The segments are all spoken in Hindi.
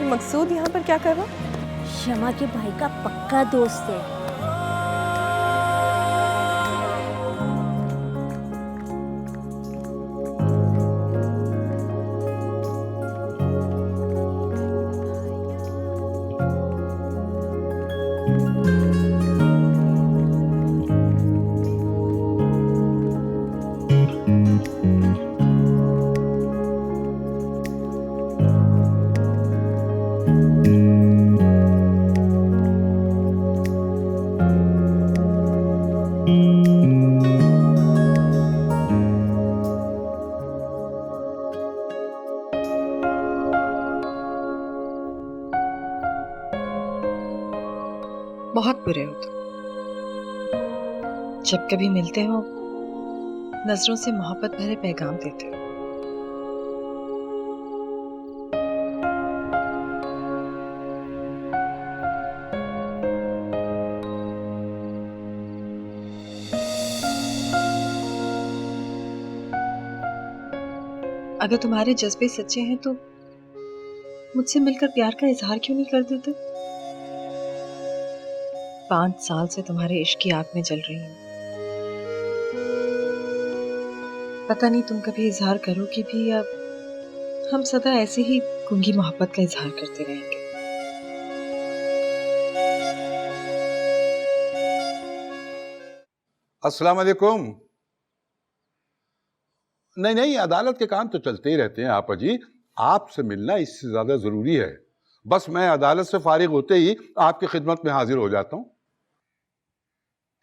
मकसूद यहाँ पर क्या कर रहा? शमा के भाई का पक्का दोस्त है। बहुत बुरे हो तुम। जब कभी मिलते हो नजरों से मोहब्बत भरे पैगाम देते हो। अगर तुम्हारे जज्बे सच्चे हैं तो मुझसे मिलकर प्यार का इजहार क्यों नहीं कर देते? 5 साल से तुम्हारे इश्क की आग में जल रही हूं। पता नहीं तुम कभी इजहार करोगी भी या हम सदा ऐसे ही गूंगी मोहब्बत का इजहार करते रहेंगे। अस्सलाम वालेकुम। नहीं नहीं, अदालत के काम तो चलते ही रहते हैं आपा जी। आपसे मिलना इससे ज्यादा जरूरी है। बस मैं अदालत से फारिग होते ही आपकी खिदमत में हाजिर हो जाता हूं।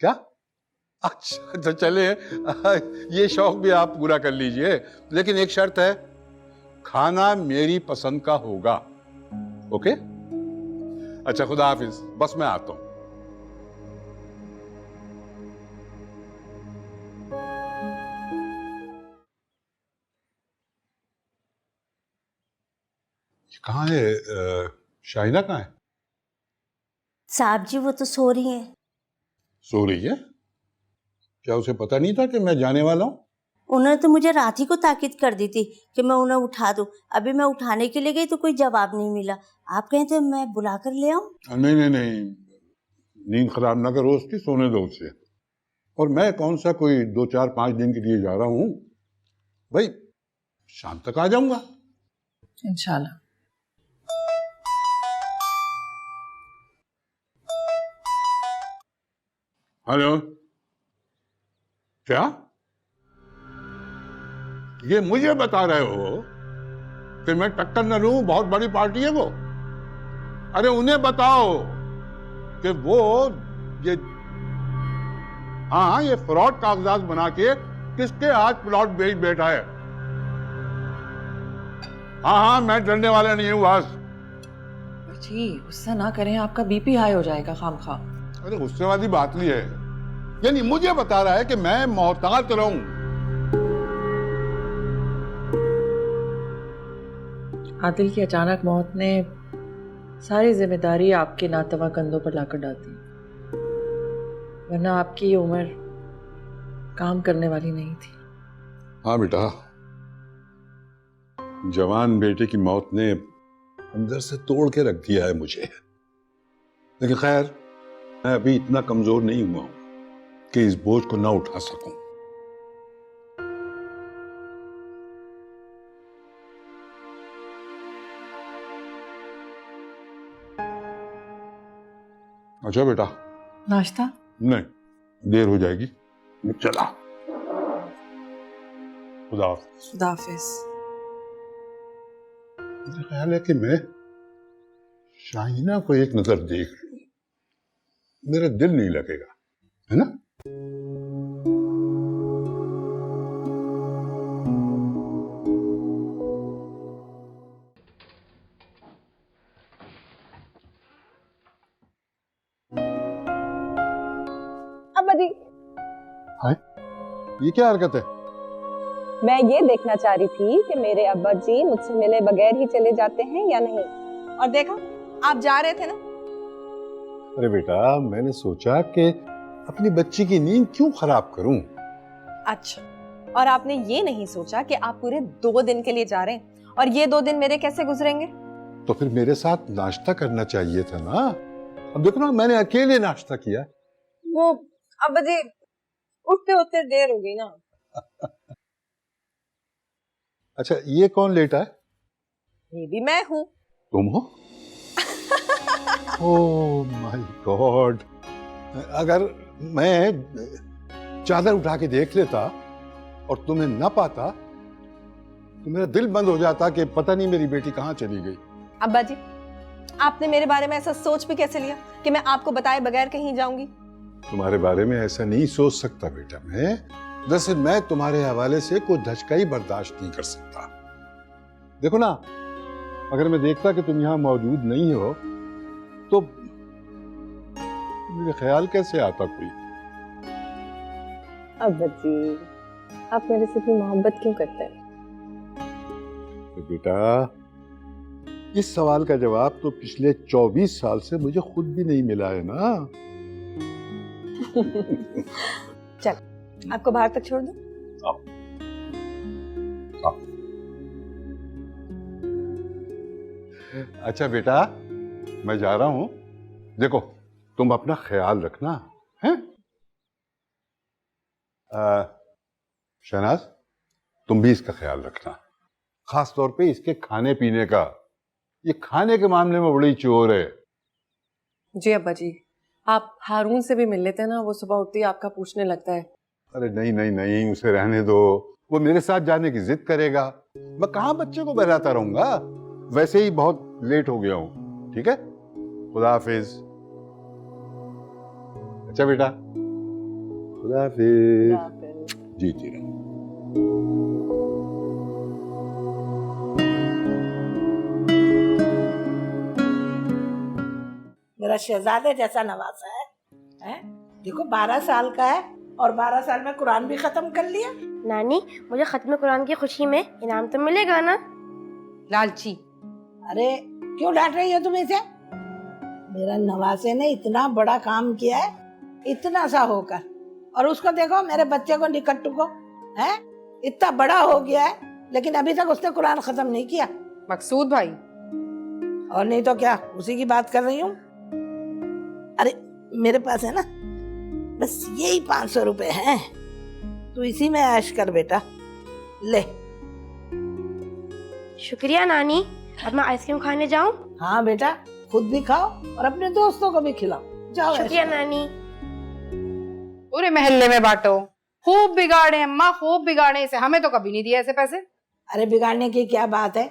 क्या? अच्छा तो चले, ये शौक भी आप पूरा कर लीजिए, लेकिन एक शर्त है, खाना मेरी पसंद का होगा। ओके? अच्छा, खुदा हाफिज। बस मैं आता हूं। कहाँ है शाहिना? कहाँ है? साहब जी वो तो सो रही हैं। सो रही है? क्या उसे पता नहीं था कि मैं जाने वाला हूँ? उन्होंने तो मुझे रात ही को ताकीद कर दी थी कि मैं उन्हें उठा दूं। अभी मैं उठाने के लिए गई तो कोई जवाब नहीं मिला। आप कहें तो मैं बुला कर ले आऊं? नहीं नहीं नहीं, नींद खराब ना करो उसकी, सोने दो उसे। और मैं कौन सा कोई 2-4-5 दिन के लिए जा रहा हूँ भाई, शाम तक आ जाऊंगा इंशाल्लाह। हेलो, क्या ये मुझे बता रहे हो कि मैं टक्कर न लूं? बहुत बड़ी पार्टी है वो। अरे उन्हें बताओ कि वो ये हाँ ये फ्रॉड कागजात बना के किसके हाथ प्लॉट बेच बैठा है। हाँ हाँ, मैं डरने वाला नहीं हूँ बस। जी गुस्सा ना करें, आपका बीपी हाई हो जाएगा खामखा। अरे गुस्से वाली बात नहीं है, यानी मुझे बता रहा है कि मैं मोहतात रहूं। आदिल की अचानक मौत ने सारी जिम्मेदारी आपके नातवा कंधों पर लाकर डाल दी, वरना आपकी ये उम्र काम करने वाली नहीं थी। हाँ बेटा, जवान बेटे की मौत ने अंदर से तोड़ के रख दिया है मुझे। लेकिन खैर, मैं अभी इतना कमजोर नहीं हुआ हूं कि इस बोझ को ना उठा सकूं। अच्छा बेटा, नाश्ता? नहीं, देर हो जाएगी, मैं चला। खुदा हाफिज। खुदा हाफिज। मेरा ख्याल है कि मैं शाहिना को एक नजर देख लूं, मेरा दिल नहीं लगेगा, है ना? अब्बा जी, हाय, ये क्या हरकत है? मैं ये देखना चाह रही थी कि मेरे अब्बा जी मुझसे मिले बगैर ही चले जाते हैं या नहीं। और देखा, आप जा रहे थे ना। अरे बेटा, मैंने सोचा कि अपनी बच्ची की नींद क्यों खराब करूं। अच्छा, और आपने ये नहीं सोचा कि आप पूरे 2 दिन के लिए जा रहे हैं और ये 2 दिन मेरे कैसे गुजरेंगे? तो फिर मेरे साथ नाश्ता करना चाहिए था ना। अब देखो ना, मैंने अकेले नाश्ता किया। वो अब्बा जी उठते उठते देर हो गई ना। अच्छा, ये कौन लेटा है? ये भी मैं हूँ। तुम हो? ओह माय गॉड, अगर मैं चादर उठा के देख लेता और तुम्हें न पाता तो मेरा दिल बंद हो जाता कि पता नहीं मेरी बेटी कहाँ चली गई। अब्बा जी, आपने मेरे बारे में ऐसा सोच भी कैसे लिया कि मैं आपको बताए बगैर कहीं जाऊंगी? तुम्हारे बारे में ऐसा नहीं सोच सकता बेटा मैं। दरअसल मैं तुम्हारे हवाले से कोई धचकाई बर्दाश्त नहीं कर सकता। देखो ना, अगर मैं देखता कि तुम यहाँ मौजूद नहीं हो तो मुझे ख्याल कैसे आता कोई। अब्बा जी, आप मेरे से इतनी मोहब्बत क्यों करते हैं? तो बेटा, इस सवाल का जवाब तो पिछले 24 साल से मुझे खुद भी नहीं मिला है ना। चल, आपको बाहर तक छोड़ दूं? आओ। आओ। अच्छा बेटा, मैं जा रहा हूं। देखो, तुम अपना ख्याल रखना है। शहनाज, तुम भी इसका ख्याल रखना, खास तौर पे इसके खाने पीने का। ये खाने के मामले में बड़ी चोर है। जी अब्बा जी, आप हारून से भी मिल लेते हैं ना, वो सुबह उठती आपका पूछने लगता है। अरे नहीं नहीं नहीं, उसे रहने दो, वो मेरे साथ जाने की जिद करेगा। मैं कहाँ बच्चे को बहलाता रहूंगा, वैसे ही बहुत लेट हो गया हूँ। ठीक है, खुदा हाफिज। अच्छा बेटा, खुदा हाफिज। जीती रहो। मेरा शहजादे जैसा नवासा है, हैं? देखो 12 साल का है और 12 साल में कुरान भी खत्म कर लिया। नानी, मुझे खत्म कुरान की खुशी में इनाम तो मिलेगा ना? लालची। अरे क्यों डांट रही हो तुम इसे? मेरा नवासे ने इतना बड़ा काम किया है, इतना सा होकर, और उसको देखो, मेरे बच्चे को निकट्टू को, हैं? इतना बड़ा हो गया है लेकिन अभी तक उसने कुरान खत्म नहीं किया। मकसूद भाई, और नहीं तो क्या, उसी की बात कर रही हूँ। अरे मेरे पास है ना बस यही 500 रुपए हैं, तू इसी में ऐश कर बेटा, ले। शुक्रिया नानी। अब मैं आइसक्रीम खाने जाऊं? हाँ बेटा, खुद भी खाओ और अपने दोस्तों को भी खिलाओ। जाओ। शुक्रिया नानी। पूरे मोहल्ले में बांटो। खूब बिगाड़े अम्मा, खूब बिगाड़े इसे, हमें तो कभी नहीं दिया ऐसे पैसे। अरे बिगाड़ने की क्या बात है,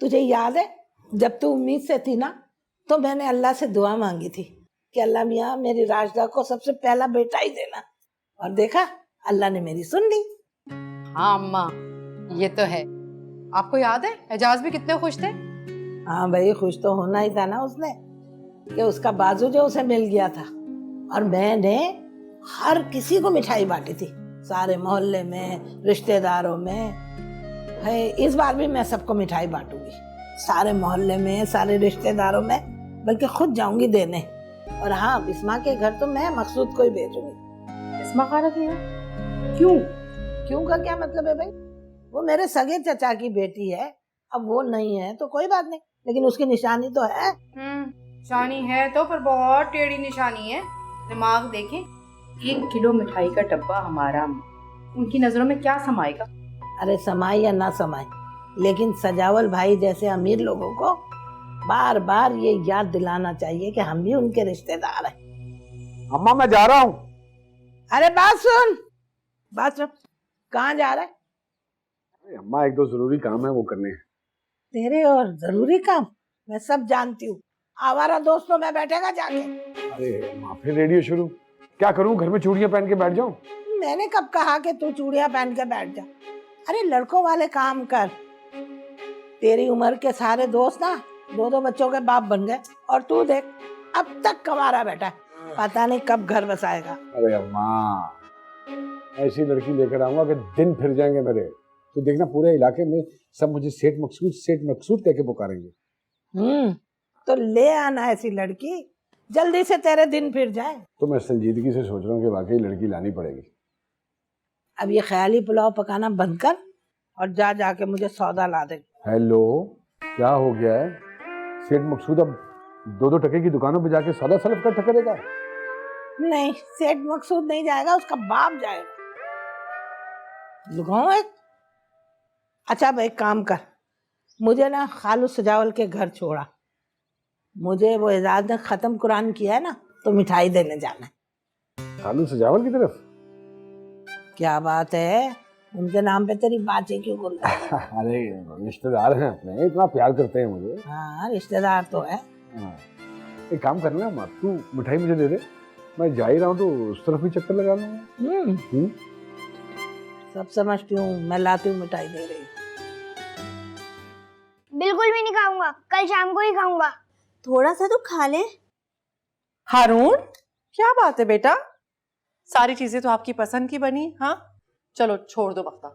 तुझे याद है जब तू उम्मीद से थी ना, तो मैंने अल्लाह से दुआ मांगी थी कि अल्लाह मियाँ मेरी राजदा को सबसे पहला बेटा ही देना, और देखा अल्लाह ने मेरी सुन ली। हाँ अम्मा, ये तो है। आपको याद है एजाज भी कितने खुश थे? हाँ भाई, खुश तो होना ही था ना उसने कि उसका बाजू जो उसे मिल गया था, और मैंने हर किसी को मिठाई बांटी थी, सारे मोहल्ले में, रिश्तेदारों में। है इस बार भी मैं सबको मिठाई बांटूंगी, सारे मोहल्ले में, सारे रिश्तेदारों में, बल्कि खुद जाऊंगी देने। और हाँ, बिस्मा के घर तो मैं मकसूद को ही भेजूंगी। बिस्मा खाना थी? क्यों? क्यों का क्या मतलब है भाई? वो मेरे सगे चचा की बेटी है, अब वो नहीं है तो कोई बात नहीं, लेकिन उसकी निशानी तो है। निशानी है तो पर बहुत टेढ़ी निशानी है। दिमाग देखें, 1 किलो मिठाई का डब्बा हमारा, उनकी नजरों में क्या समाएगा? अरे समाए या ना समाए, लेकिन सजावल भाई जैसे अमीर लोगों को बार बार ये याद दिलाना चाहिए कि हम भी उनके रिश्तेदार हैं। अम्मा मैं जा रहा हूँ। अरे बात सुन, कहाँ जा रहा है? अम्मा एक दो जरूरी काम है, वो करने हैं। तेरे और जरूरी काम मैं सब जानती हूँ, आवारा दोस्तों में बैठेगा जाके। अरे अम्मा, फिर रेडियो शुरू? क्या करूँ, घर में चूड़ियां पहन के बैठ जाऊँ? मैंने कब कहा कि तू चूड़ियां पहन के बैठ जा? अरे लड़कों वाले काम कर। तेरी उम्र के सारे दोस्त ना 2-2 बच्चों के बाप बन गए, और तू देख अब तक कमारा बैठा है, पता नहीं कब घर बसाएगा। अरे अम्मा, ऐसी लड़की लेकर आऊंगा कि दिन फिर जाएंगे मेरे। तो देखना, पूरे इलाके में सब मुझे सेठ मकसूद कह के पुकारेंगे। तो ले आना ऐसी लड़की, जल्दी से तेरे दिन फिर जाए। तो मैं संजीदगी से सोच रहा हूँ कि वाकई लड़की लानी पड़ेगी। अब ये ख्याली पुलाव पकाना बंद कर और जा जाके मुझे सौदा ला दे। हेलो, क्या हो गया है? सेठ मकसूद अब 2-2 टके की दुकानों पे जाके सौदा सलफ इकट्ठा करेगा? नहीं, सेठ मकसूद नहीं जाएगा, उसका बाप जाएगा। लुगाऊं एक। अच्छा अब एक काम कर, मुझे ना खालू सजावल के घर छोड़ा, मुझे वो एजाज ने खत्म कुरान किया है ना, तो मिठाई देने जाना है। खालू सजावल की तरफ? क्या बात है, उनके नाम पे तेरी बातें क्यों बोल रही है? अरे रिश्तेदार हैं अपने, इतना प्यार करते हैं मुझे। हाँ रिश्तेदार तो है। हाँ। एक काम करना माँ, तू मिठाई मुझे दे दे, मैं जा ही रहा हूँ तो उस तरफ भी चक्कर लगा लूंगा। सब समझती हूँ, मैं लाती हूँ मिठाई दे रही हूँ। बिल्कुल भी नहीं खाऊंगा, कल शाम को ही खाऊंगा। थोड़ा सा तो खा ले। हारून, क्या बात है बेटा, सारी चीजें तो आपकी पसंद की बनी। हाँ चलो छोड़ दो बख्ता,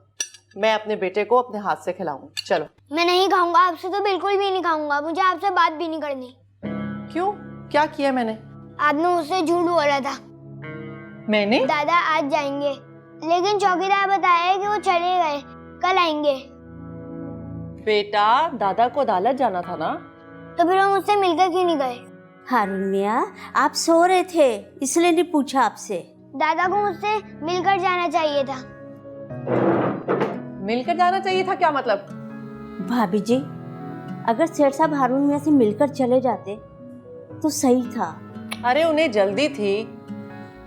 मैं अपने बेटे को अपने हाथ से खिलाऊंगी। चलो। मैं नहीं खाऊंगा, आपसे तो बिल्कुल भी नहीं खाऊंगा, मुझे आपसे बात भी नहीं करनी। क्यों, क्या किया मैंने? आपने मुझसे झूठ बोला था। मैंने? दादा आज जाएंगे, लेकिन चौकीदार बताया कि वो चले गए, कल आएंगे। बेटा दादा को अदालत जाना था ना, तो फिर वो मुझसे मिलकर क्यों नहीं गए? हारून मियाँ, आप सो रहे थे इसलिए नहीं पूछा आपसे। दादा को मुझसे मिलकर जाना चाहिए था। मिलकर जाना चाहिए था क्या मतलब? भाभी जी, अगर सेठ साहब हारून मियाँ से मिलकर चले जाते तो सही था। अरे उन्हें जल्दी थी।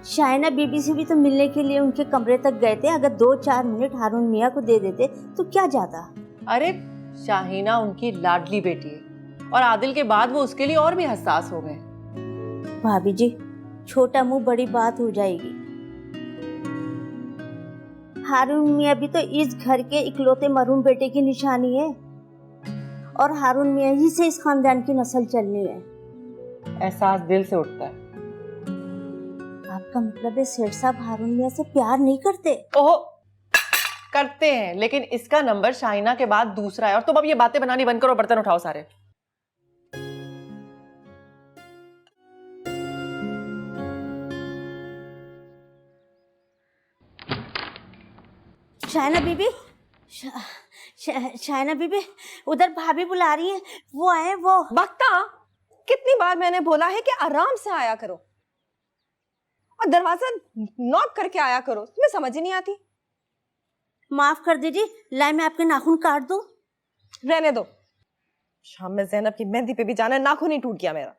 शाइना बीबी से भी तो मिलने के लिए उनके कमरे तक गए थे, अगर 2-4 मिनट हारून मियाँ को दे देते तो क्या जाता। अरे शाहीना उनकी लाडली बेटी है और आदिल के बाद वो उसके लिए और भी हसास हो गए। भाभी जी, छोटा मुंह बड़ी बात हो जाएगी। हारून मियाँ भी तो इस घर के इकलौते मरूम बेटे की निशानी है, और हारून मियाँ ही से इस खानदान की नस्ल चलनी है। एहसास दिल से उठता है। आपका मतलब है सेठ साहब हारून मियाँ से प्यार नहीं करते? ओह, करते हैं, लेकिन इसका नंबर शाहीना के बाद दूसरा है। और तुम अब ये बातें बनानी बंद करो, बर्तन उठाओ सारे। शाइना बीबी, शाइना बीबी, उधर भाभी बुला रही है, वो आए वो। बख्ता, कितनी बार मैंने बोला है कि आराम से आया करो और दरवाजा नॉक करके आया करो, तुम्हें समझ ही नहीं आती। माफ कर दीजिए, लाए मैं आपके नाखून काट दूं? रहने दो, शाम में ज़ैनब की मेहंदी पे भी जाना है, नाखून ही टूट गया मेरा।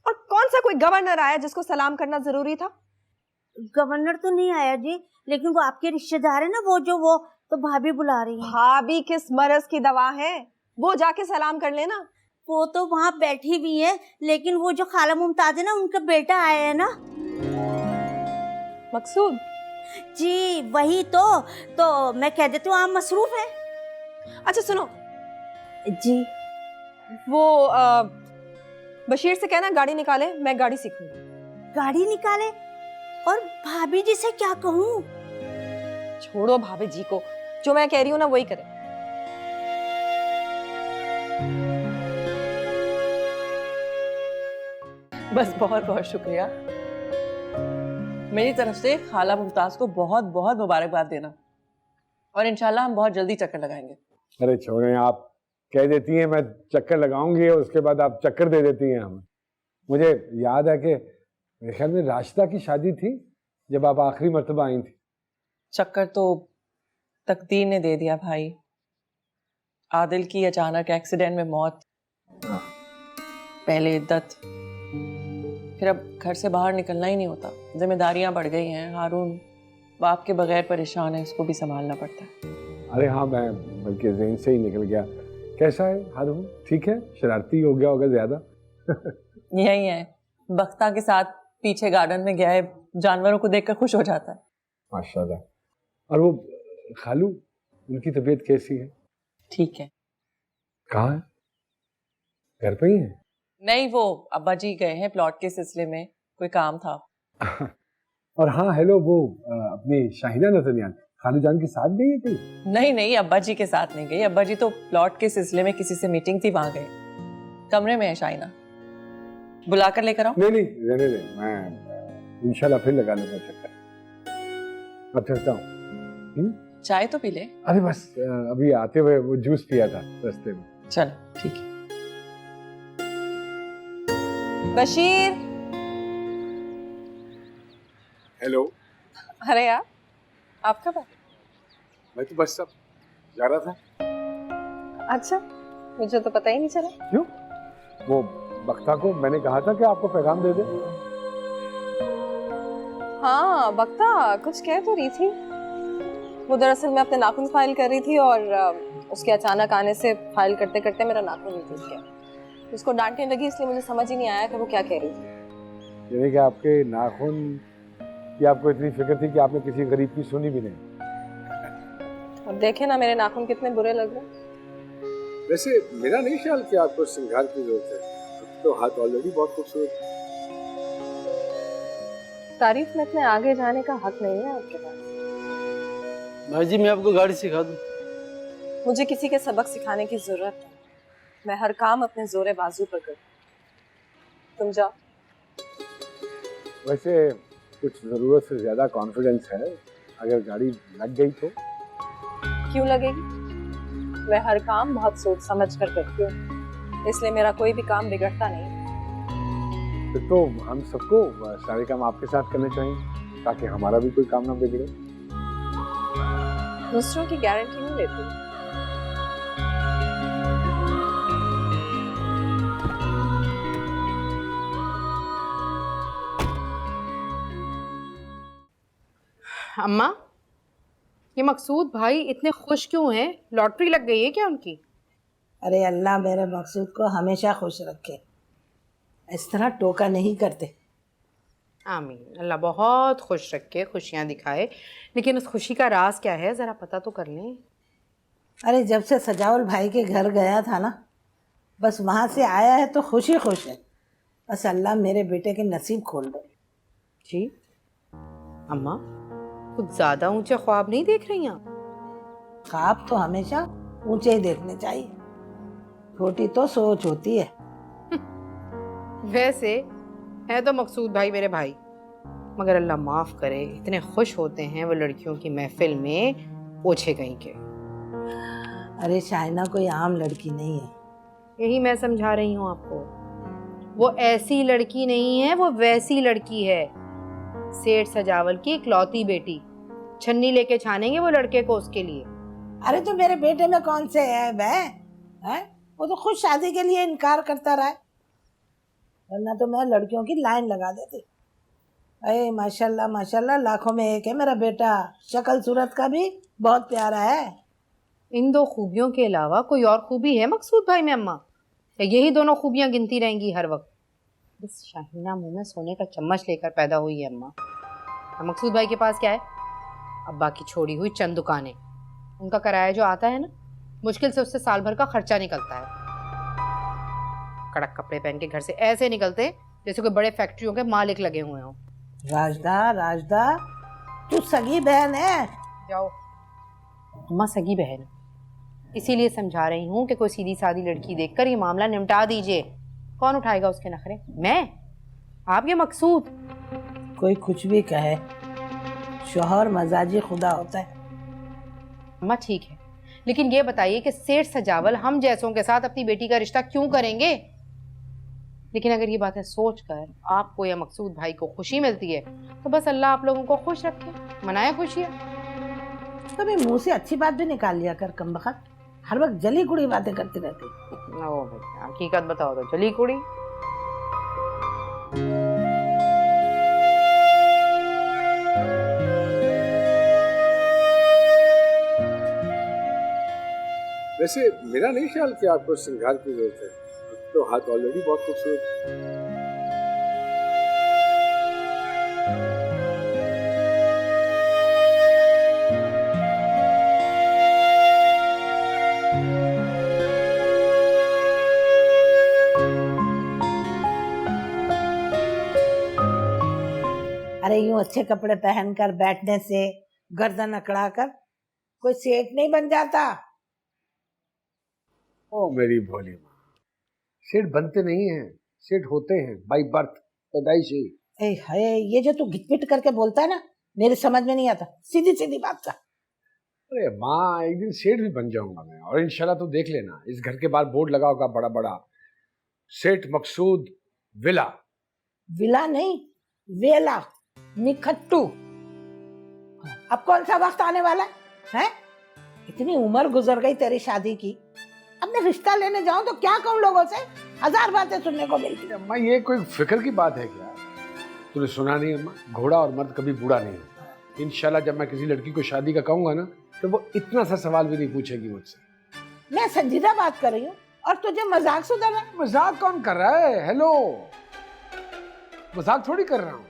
और कौन सा कोई गवर्नर आया जिसको सलाम करना जरूरी था? गवर्नर तो नहीं आया जी, लेकिन वो आपके रिश्तेदार है ना, वो तो भाभी बुला रही है। भाभी किस मरज की दवा है, वो जाके सलाम कर लेना। वो तो वहाँ बैठी भी है, लेकिन वो जो खाला मुमताज है ना, उनका बेटा आया है ना। मकसूद जी वही तो मैं कह देती हूँ आप मसरूफ है। अच्छा सुनो जी, वो बशीर से कहना गाड़ी निकाले, मैं गाड़ी सीखूंगी। गाड़ी निकाले? और भाभी जी से क्या कहूँ? छोड़ो भाभी जी को, जो मैं कह रही हूँ ना वही करे। बस बहुत बहुत शुक्रिया। मेरी तरफ से खाला मुमताज को बहुत बहुत मुबारकबाद देना, और इंशाल्लाह हम बहुत जल्दी चक्कर लगाएंगे। अरे छोड़ें, आप कह देती हैं मैं चक्कर लगाऊंगी, उसके बाद आप चक्कर दे देती हैं हमें। मुझे याद है कि मेरे ख्याल में राशिदा की शादी थी जब आप आखिरी मर्तबा आई थी। चक्कर तो तकदीर ने दे दिया भाई। आदिल की अचानक एक्सीडेंट में मौत, पहले इद्दत, फिर अब घर से बाहर निकलना ही नहीं होता। जिम्मेदारियां बढ़ गई हैं। हारून बाप के बगैर परेशान है, उसको भी संभालना पड़ता है। अरे हाँ, मैं बल्कि ज़हन से ही निकल गया। कैसा है हारून, ठीक है? शरारती हो गया होगा ज्यादा? यही है, बख्ता के साथ पीछे गार्डन में गया है, जानवरों को देखकर खुश हो जाता है। माशाल्लाह। और वो खालू, उनकी तबीयत कैसी है? ठीक है। कहाँ है? घर पे ही है? नहीं, वो अब्बा जी गए हैं प्लॉट के सिलसिले में, कोई काम था। और हाँ हेलो, वो अपनी शाहिना नजरियान खालू जान के साथ गई है कहीं? नहीं नहीं, अब्बा जी के साथ नहीं गई। अब्बा जी तो प्लॉट के सिलसिले में किसी से मीटिंग थी, वहां गए। कमरे में है शाइना, बुलाकर लेकर आओ। नहीं नहीं, रहने दे, मैं इंशाल्लाह फिर लगा लूंगा चक्कर। अब चलता हूँ। चाय तो पी ले। अरे बस अभी आते हुए वो जूस पिया था रास्ते में। चलो ठीक है। बशीर, हेलो। अरे यार, आप कब आए? मैं तो बस सब जा रहा था। अच्छा, मुझे तो पता ही नहीं चला। क्यों? वो बख्ता को मैंने कहा था कि आपको पैगाम दे दे। हाँ, बख्ता कुछ कह तो रही थी। वो दरअसल मैं अपने नाखून फाइल कर रही थी और उसके अचानक आने से फाइल करते करते मेरा नाखून ही टूट गया। उसको डांटने लगी, इसलिए मुझे समझ ही नहीं आया कि वो क्या कह रही थी। यानी कि आपके नाखून की आपको इतनी फिक्र थी कि आपने किसी गरीब की सुनी भी नहीं। अब देखे ना मेरे नाखून कितने बुरे लग रहे हैं। वैसे मेरा नहीं ख्याल कि आपको श्रृंगार की जरूरत है, तो हाथ ऑलरेडी बहुत खूबसूरत। तारीफ में इतने आगे जाने का हक नहीं है आपके पास। भाई जी मैं आपको गाड़ी सिखा दूं। मुझे किसी के सबक सिखाने की जरूरत नहीं। मैं हर काम अपने जोरे बाजू पर करूं। तुम जाओ। वैसे कुछ जरूरत से ज्यादा कॉन्फिडेंस है, अगर गाड़ी लग गई तो? क्यों लगेगी? मैं हर काम बहुत सोच समझ कर करती हूँ, इसलिए मेरा कोई भी काम बिगड़ता नहीं। फिर तो हम सबको सारे काम आपके साथ करने चाहिए ताकि हमारा भी कोई काम ना बिगड़े। दूसरों की गारंटी नहीं लेती। अम्मा, ये मकसूद भाई इतने खुश क्यों हैं? लॉटरी लग गई है क्या उनकी? अरे अल्लाह मेरे मकसूद को हमेशा खुश रखे, इस तरह टोका नहीं करते। आमीन। अल्लाह बहुत खुश रखे, खुशियाँ दिखाए। लेकिन उस खुशी का राज क्या है, ज़रा पता तो कर लें। अरे जब से सजावल भाई के घर गया था ना, बस वहाँ से आया है तो खुश ही खुश है। बस अल्लाह मेरे बेटे के नसीब खोल दे। जी अम्मा, कुछ ज़्यादा ऊंचे ख्वाब नहीं देख रही आप? ख्वाब तो हमेशा ऊंचे ही देखने चाहिए, छोटी तो सोच होती है। वैसे है तो मकसूद भाई मेरे भाई, मगर अल्लाह माफ़ करे, इतने खुश होते हैं वो लड़कियों की महफिल में ओछे कहीं के। अरे शाइना कोई आम लड़की नहीं है। यही मैं समझा रही हूँ आपको। वो ऐसी लड़की नहीं है, वो वैसी लड़की है। सेठ सजावल की इकलौती बेटी, छन्नी लेके छानेंगे वो लड़के को उसके लिए। अरे तो मेरे बेटे में कौन से है है? वो तो खुद शादी के लिए इनकार करता रहा है, वरना तो मैं लड़कियों की लाइन लगा देती। अरे माशाल्लाह माशाल्लाह, लाखों में एक है मेरा बेटा। शक्ल सूरत का भी बहुत प्यारा है। इन दो खूबियों के अलावा कोई और खूबी है मकसूद भाई में अम्मा, या यही दोनों खूबियां गिनती रहेंगी हर वक्त? बस शाहीना मुंह में सोने का चम्मच लेकर पैदा हुई है अम्मा। और मकसूद भाई के पास क्या है? अब्बा की छोड़ी हुई चंद दुकानें, उनका किराया जो आता है ना, मुश्किल से उससे साल भर का खर्चा निकलता है। कड़क कपड़े पहन के घर से ऐसे निकलते जैसे कोई बड़े फैक्ट्रियों के मालिक लगे हुए हों। राजदा राजदा, तू सगी बहन है। जाओ अम्मा, सगी बहन, इसीलिए समझा रही हूँ कि कोई सीधी सादी लड़की देखकर ये मामला निपटा दीजिए। कौन उठाएगा उसके नखरे? मैं? आप ये मकसूद? कोई कुछ भी कहे, शोहर मजाजी खुदा होता है। अम्मा ठीक है, लेकिन ये बताइए कि सेठ सजावल हम जैसों के साथ अपनी बेटी का रिश्ता क्यों करेंगे? लेकिन अगर ये बातें सोचकर आपको या मकसूद भाई को खुशी मिलती है तो बस अल्लाह आप लोगों को खुश रखे, मनाए खुशियाँ। कभी मुंह से अच्छी बात भी निकाल लिया कर, कमबख्त हर वक्त जली कुड़ी बातें करती रहती। ओ भाई, हकीकत बताओ तो जली कुड़ी। वैसे मेरा नहीं ख्याल कि आपको श्रृंगार की जरूरत है, तो हाथ ऑलरेडी बहुत खूबसूरत। अरे यूं अच्छे कपड़े पहनकर बैठने से गर्दन अकड़ा कर कोई सेठ नहीं बन जाता। ओ मेरी भोली माँ, सेठ बनते नहीं हैं, सेठ होते हैं बाई बर्थ, पैदाइशी। ए हाय, ये जो तू घिटपिट करके बोलता है ना, मेरे समझ में नहीं आता। सीधी सीधी बात का। अरे माँ, एक दिन सेठ भी बन जाऊंगा मैं, और इंशाल्लाह तो देख लेना, इस घर के बाहर बोर्ड लगा होगा बड़ा बड़ा, सेठ मकसूद विला। विला नहीं, वेला, निखट्टू। अब कौन सा वक्त आने वाला है? इतनी उम्र गुजर गई तेरी शादी की, अब मैं रिश्ता लेने जाऊं तो क्या कहूं लोगों से? 1000 बातें सुनने को मिलती है। अम्मा, ये कोई फिक्र की बात है क्या? तूने सुना नहीं अम्मा, घोड़ा और मर्द कभी बूढ़ा नहीं होता। इंशाल्लाह जब मैं किसी लड़की को शादी का कहूंगा ना, तो वो इतना सा सवाल भी नहीं पूछेगी मुझसे। मैं संजीदा बात कर रही हूँ और तुझे मजाक सुधर रहा है। मजाक कौन कर रहा है? हेलो, मजाक थोड़ी कर रहा हूँ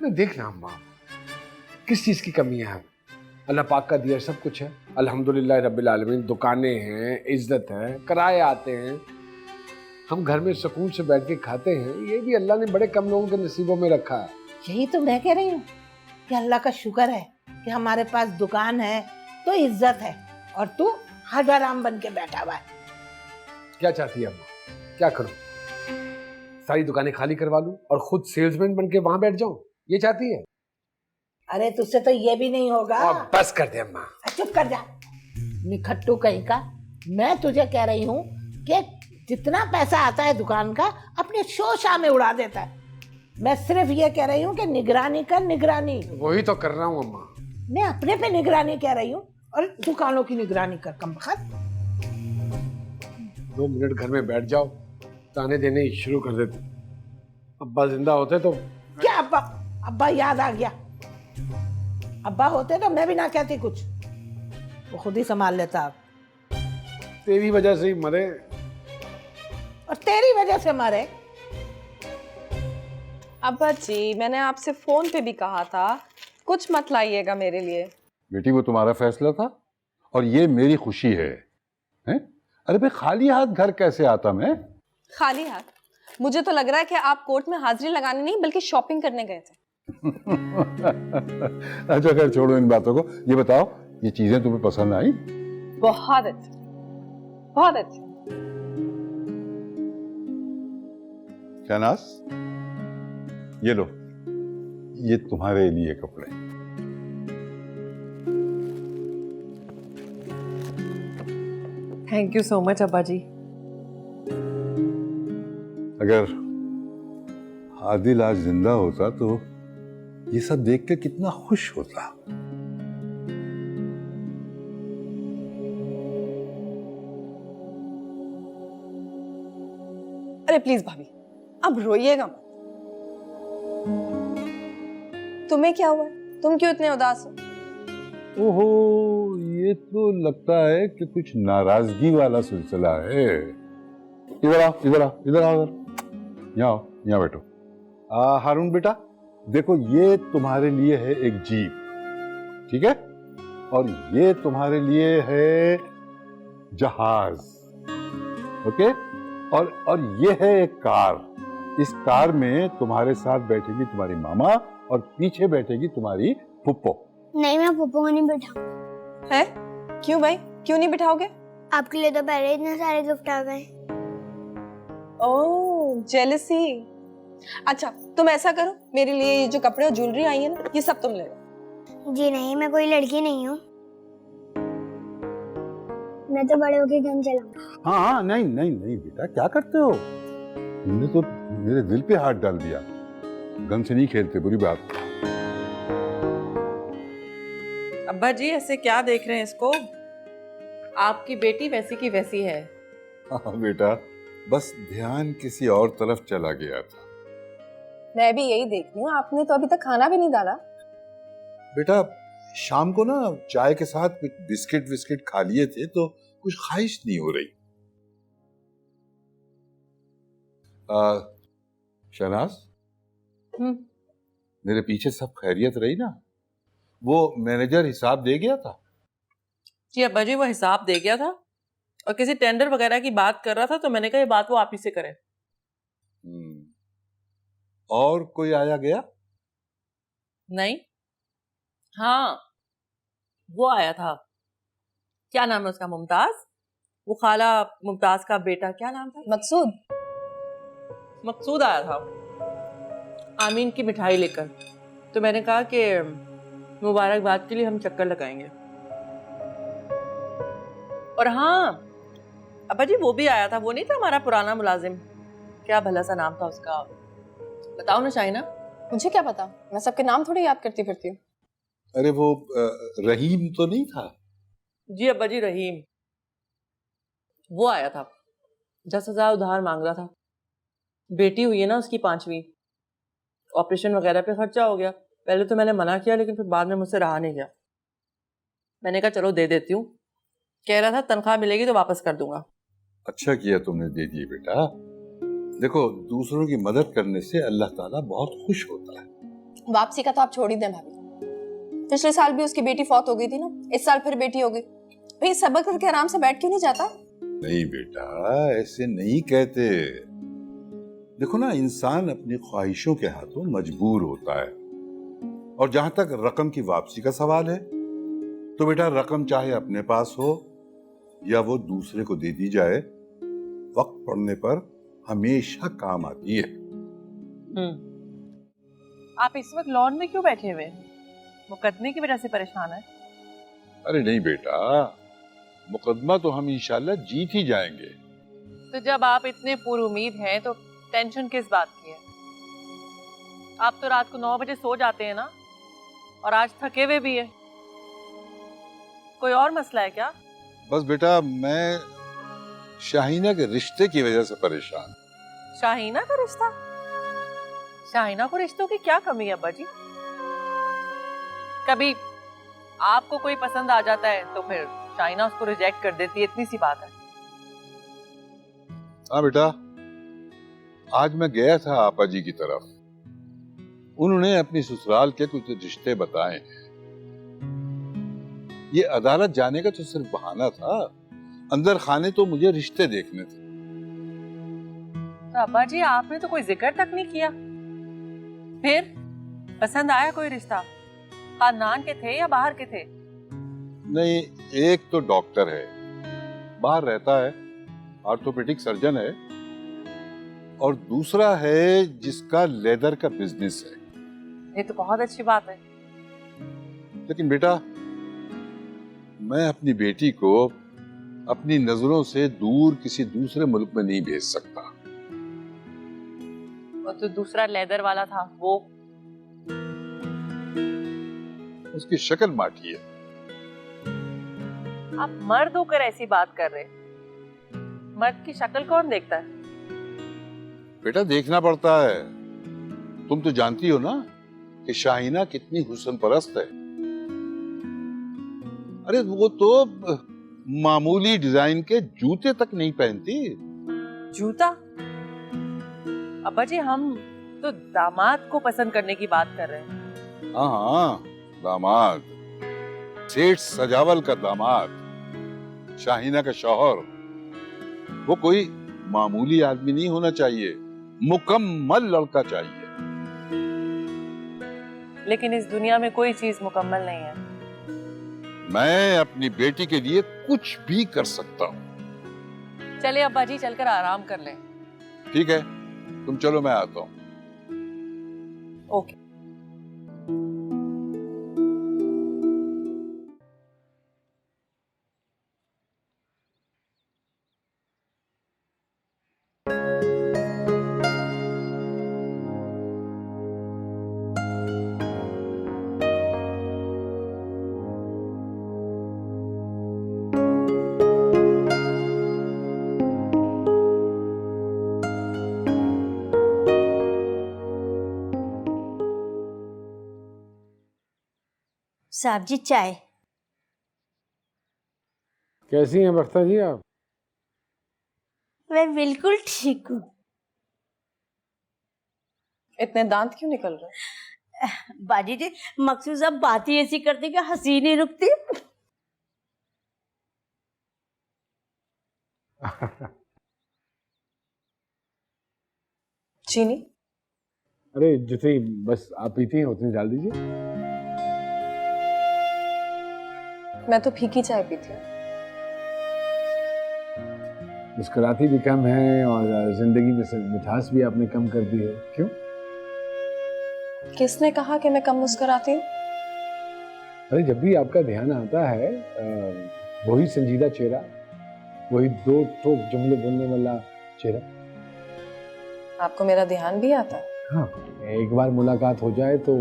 मैं। देखना अम्मा, किस चीज की कमी है? अल्लाह पाक का दिया सब कुछ है, अल्हम्दुलिल्लाह रब्बिल आलमीन। दुकानें हैं, इज्जत है, किराए आते हैं, हम घर में सुकून से बैठ के खाते हैं। ये भी अल्लाह ने बड़े कम लोगों के नसीबों में रखा है। यही तो मैं कह रही हूँ कि अल्लाह का शुक्र है कि हमारे पास दुकान है तो इज्जत है, और तू हजाराम बन के बैठा हुआ है। क्या चाहती है अम्मा? क्या करूं? सारी दुकानें खाली करवा लूं और खुद सेल्समैन बन के वहां बैठ जाऊं? ये चाहती है? अरे तुझसे तो ये भी नहीं होगा। और बस कर दे अम्मा। चुप कर जा, निखट्टू कहीं का। मैं तुझे कह रही हूँ कि जितना पैसा आता है दुकान का अपने शोशा में उड़ा देता है। मैं सिर्फ ये कह रही हूँ कि निगरानी कर, निगरानी। वही तो कर रहा हूँ अम्मा। मैं अपने पे निगरानी कह रही हूँ और दुकानों की निगरानी कर, कम बख्त। 2 मिनट घर में बैठ जाओ, ताने देने ही शुरू कर देते। अब्बा जिंदा होते तो। क्या अब्बा? अब्बा याद आ गया। अब्बा होते तो मैं भी ना कहती कुछ, वो खुद ही संभाल लेता। अब तेरी वजह से ही मरे। और तेरी वजह से मरे। अब्बा जी, मैंने आपसे फोन पे भी कहा था कुछ मत लाइएगा मेरे लिए। बेटी, वो तुम्हारा फैसला था और ये मेरी खुशी है, हैं? अरे भाई, खाली हाथ घर कैसे आता मैं? खाली हाथ? मुझे तो लग रहा है कि आप कोर्ट में हाजिरी लगाने नहीं बल्कि शॉपिंग करने गए थे। अच्छा खैर, छोड़ो इन बातों को। ये बताओ, ये चीजें तुम्हें पसंद आई? बहुत अच्छी, बहुत अच्छी। शहनाज, ये लो, ये तुम्हारे लिए कपड़े। थैंक यू सो मच अब्बा जी। अगर आदिल आज जिंदा होता तो ये सब देख के कितना खुश होता। अरे प्लीज भाभी, अब रोइएगा मत। तुम्हें क्या हुआ? तुम क्यों इतने उदास हो? ओहो, ये तो लगता है कि कुछ नाराजगी वाला सिलसिला है। इधर आओ, इधर आओ, इधर आओ, यहाँ आओ, यहाँ बैठो। हारून बेटा, देखो, ये तुम्हारे लिए है एक जीप, ठीक है? और ये तुम्हारे लिए है जहाज, ओके? और ये है एक कार। इस कार में तुम्हारे साथ बैठेगी तुम्हारी मामा और पीछे बैठेगी तुम्हारी फुप्पो। नहीं, मैं पप्पू को नहीं बिठाऊंगा। है? क्यों भाई, क्यों नहीं बिठाओगे? आपके लिए तो पहले इतने सारे गिफ्ट आ गए। ओह, जेलसी। अच्छा, तुम ऐसा करो, मेरे लिए ये जो कपड़े और ज्वेलरी आई है ना, ये सब तुम ले लो। जी नहीं, मैं कोई लड़की नहीं हूँ। मैं तो बड़े होके गन चलाऊंगा। हाँ हाँ, नहीं नहीं नहीं बेटा, क्या करते हो? तुमने तो मेरे दिल पे हाथ डाल दिया। गन से नहीं खेलते, बुरी बात। अब्बा जी, ऐसे क्या देख रहे हैं इसको? आपकी बेटी वैसी की वैसी है। हाँ बेटा, बस ध्यान किसी और तरफ चला गया था। मैं भी यही देख रही हूँ, आपने तो अभी तक खाना भी नहीं डाला। बेटा, शाम को ना चाय के साथ कुछ बिस्किट विस्किट खा लिए थे तो कुछ ख्वाहिश नहीं हो रही। शहनाज, मेरे पीछे सब खैरियत रही ना? वो मैनेजर हिसाब दे गया था? जी अब्बा जी, वो हिसाब दे गया था और किसी टेंडर वगैरह की बात कर रहा था, तो मैंने कहा ये बात वो आप ही से करें। और कोई आया गया? नहीं, हाँ, वो आया था। क्या नाम है उसका? मुमताज। वो खाला मुमताज का बेटा, क्या नाम था? मकसूद। मकसूद आया था आमीन की मिठाई लेकर। तो मैंने कहा कि मुबारकबाद के लिए हम चक्कर लगाएंगे। और हाँ अब्बा जी वो भी आया था, वो नहीं था हमारा पुराना मुलाजिम, क्या भला सा नाम था उसका, बताओ ना शाइना। मुझे क्या पता, मैं सबके नाम थोड़ी याद करती फिरती हूँ। अरे वो रहीम तो नहीं था? जी अब्बा जी, रहीम। वो आया था, 10,000 उधार मांग रहा था। बेटी हुई है ना उसकी 5वीं, ऑपरेशन वगैरह पे खर्चा हो गया। पहले तो मैंने मना किया, लेकिन फिर बाद में मुझसे रहा नहीं गया। मैंने कहा चलो दे देती हूँ। कह रहा था तनख्वाह मिलेगी तो वापस कर दूंगा। अच्छा किया तुमने दे दिए बेटा। देखो, दूसरों की मदद करने से अल्लाह ताला बहुत खुश होता है। वापसी का तो आप छोड़ ही दें भाभी। पिछले साल भी उसकी बेटी फौत हो गई थी ना, इस साल फिर बेटी हो गई। भाई सबक करके आराम से बैठ क्यों नहीं जाता? नहीं बेटा, ऐसे नहीं कहते। देखो ना, इंसान अपनी ख्वाहिशों के हाथों मजबूर होता है। और जहां तक रकम की वापसी का सवाल है, तो बेटा रकम चाहे अपने पास हो या वो दूसरे को दे दी जाए, वक्त पड़ने पर हमेशा काम आती है। आप इस वक्त लॉन में क्यों बैठे हुए हैं? मुकदमे की वजह से परेशान है? अरे नहीं बेटा, मुकदमा तो हम इंशाल्लाह जीत ही जाएंगे। तो जब आप इतने पुरुमीद हैं तो टेंशन किस बात की है? आप तो रात को 9 बजे सो जाते हैं ना, और आज थके हुए भी है। कोई और मसला है क्या? बस बेटा, मैं शाहीना के रिश्ते की वजह से परेशान। शाहीना का रिश्ता? शाहीना को रिश्तों की क्या कमी है अब्बा जी? कभी आपको कोई पसंद आ जाता है तो फिर शाहीना उसको रिजेक्ट कर देती है, इतनी सी बात है। हाँ बेटा, आज मैं गया था आपा जी की तरफ। उन्होंने अपनी ससुराल के कुछ रिश्ते बताए हैं। ये अदालत जाने का तो सिर्फ बहाना था, अंदर खाने तो मुझे रिश्ते देखने थे। तो अब्बा जी आपने तो कोई जिक्र तक नहीं किया। फिर पसंद आया कोई रिश्ता? खानदान के थे या बाहर के थे? नहीं, एक तो डॉक्टर है, बाहर रहता है, ऑर्थोपेडिक सर्जन है, और दूसरा है जिसका लेदर का बिजनेस है। ये तो बहुत अच्छी बात है। लेकिन बेटा, मैं अपनी बेटी को अपनी नजरों से दूर किसी दूसरे मुल्क में नहीं भेज सकता। और तो दूसरा लेदर वाला था, वो उसकी शक्ल माठी है। आप मर्द होकर ऐसी बात कर रहे हैं? मर्द की शक्ल कौन देखता है? बेटा देखना पड़ता है। तुम तो जानती हो ना कि शाहीना कितनी हुस्न परस्त है। अरे वो तो मामूली डिजाइन के जूते तक नहीं पहनती। जूता? अब्बा जी हम तो दामाद को पसंद करने की बात कर रहे हैं। हाँ हाँ, दामाद, सेठ सजावल का दामाद, शाहीना का शौहर। वो कोई मामूली आदमी नहीं होना चाहिए, मुकम्मल लड़का चाहिए। लेकिन इस दुनिया में कोई चीज मुकम्मल नहीं है। मैं अपनी बेटी के लिए कुछ भी कर सकता हूँ। चले अब्बा जी, चलकर आराम कर लें। ठीक है, तुम चलो, मैं आता हूँ। ओके। साहब जी चाय। कैसी हैं बख्ता जी आप? मैं बिल्कुल ठीक हूँ। इतने दांत क्यों निकल रहे? बाजी जी मखसूस अब बात ही ऐसी करती कि हंसी नहीं रुकती। चीनी? अरे जितनी बस आप पीती हैं उतनी डाल दीजिए। मैं तो फीकी चाय पीती हूँ। मुस्कुराती भी कम है और जिंदगी में से मिठास भी आपने कम कर दी है। क्यों? किसने कहा कि मैं कम मुस्कुराती हूँ? अरे जब भी आपका ध्यान आता है वही संजीदा चेहरा वही दो टोक जुमले बोलने वाला चेहरा। आपको मेरा ध्यान भी आता है? हाँ, एक बार मुलाकात हो जाए तो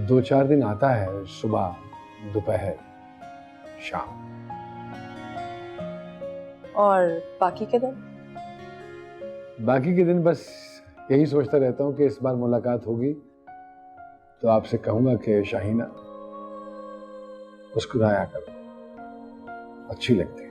2-4 दिन आता है, सुबह, दोपहर, शाम। और बाकी के दिन? बाकी के दिन बस यही सोचता रहता हूँ कि इस बार मुलाकात होगी तो आपसे कहूंगा कि शाहीना मुस्कुराया करो, अच्छी लगती है।